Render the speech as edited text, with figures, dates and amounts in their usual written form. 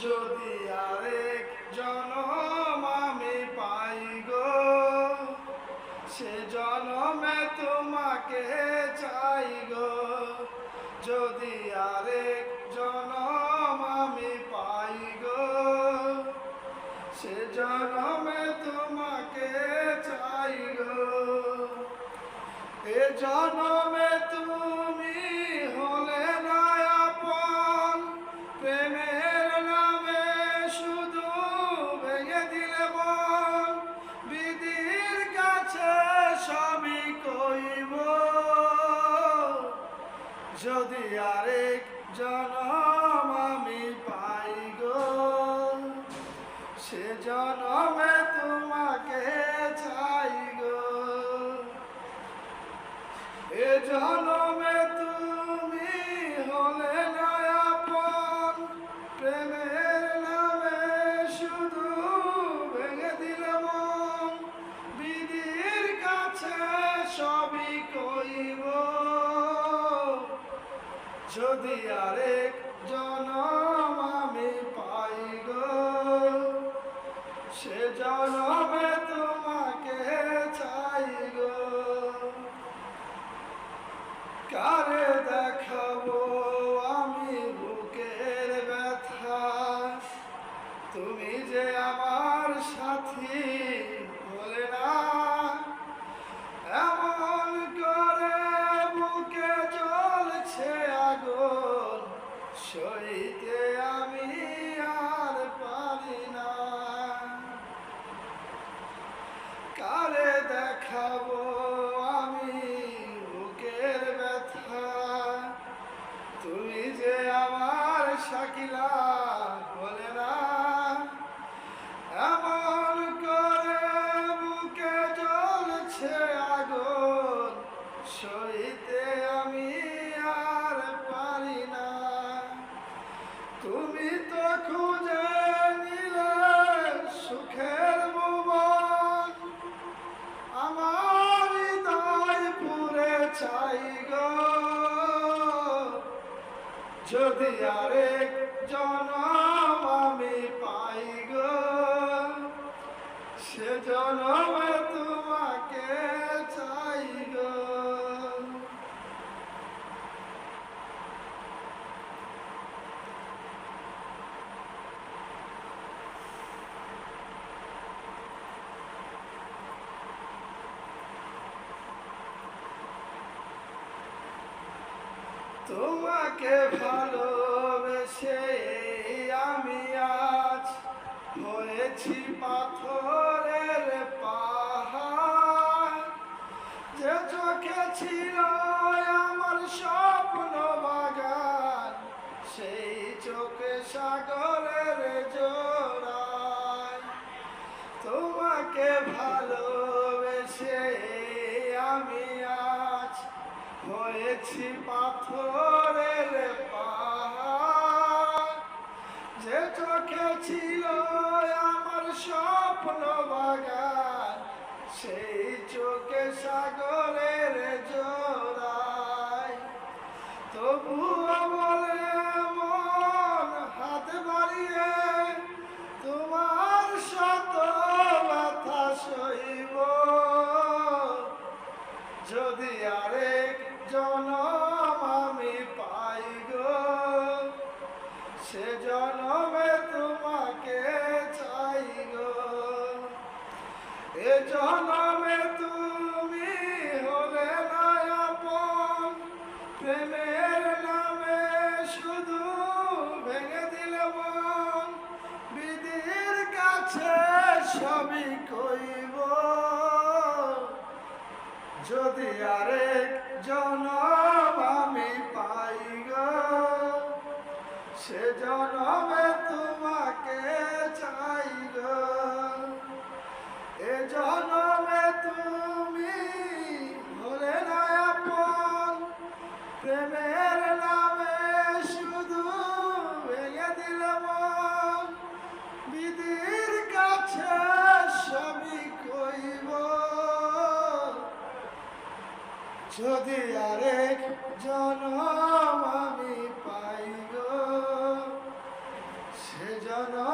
যদি আরেক জনম আমি পাই গো, সে জনমে তোমাকে চাই গো। যদি আরেক জনম আমি পাই গো, সে জনমে তোমাকে চাই গো। এ জনমে তুমি হলে না আপন, প্রেমের নামে শুধু ভেঙে দিলে মন। বিধির কাছে সবই কইব, যদি আরেক জনম আমি পাই গো, সে জনমে তোমাকে চাই গো। এ জনমে তুমি হলে না আপন, প্রেমের নামে শুধু ভেঙে দিলে মন। বিধির কাছে সবই কইব, যদি আরেক জনম আমি পাই গো, সে জনমে তোমাকে চাই গো। কারে দেখাবো আমি বুকের ব্যথা, তুমি যে আমার সাথী বলে না। এমন করে বুকে জ্বলছে আগুন, সইতে আমি আর পারি না। কারে দেখাবো আমি বুকের ব্যথা, তুমি যে আমার শাকিলা বলে না। এমন করে বুকে জ্বলছে আগুন, সইতে আমি আর পারি না। তুমি তো খুঁজে নিলে সুখের ভুবন, আমার হৃদয় পুরে চাই গো, যদি আরেক জনম আমি পাই গো, সে জনমে তোমাকে চাই গো। তোমাকে ভালোবেসে আমি আজ হয়েছি পাথরের পাহাড়। যে চোখে ছিল আমার স্বপ্ন বাগান, সেই চোখে সাগরের জোড়ায়। তোমাকে ভালোবেসে আমি আজ হয়েছি পাথরের পাহাড়। যে চোখে ছিল আমার স্বপ্ন বাগান, সেই চোখে সাগরের জোড়ায়। তবুও বলে মন হাত বাড়িয়ে, তোমার শত ব্যথা সইব, যদি আরেক জনম আমি পাই গো, সে জনমে তোমাকে চাই গো। এ জনমে তুমি হলে না আপন, প্রেমের নামে শুধু ভেঙে দিলে মন। বিধির কাছে সবই কইব, যদি আরেক জনম আমি পাই গো, সে জনমে তোমাকে চাই গো। এ জনমে তুমি হলে না আপন, প্রেমের নামে শুধু ভেঙে দিলে মন। বিধির কাছে সবই কইব, যদি আরেক জনম আমি পাই গো, সে জানো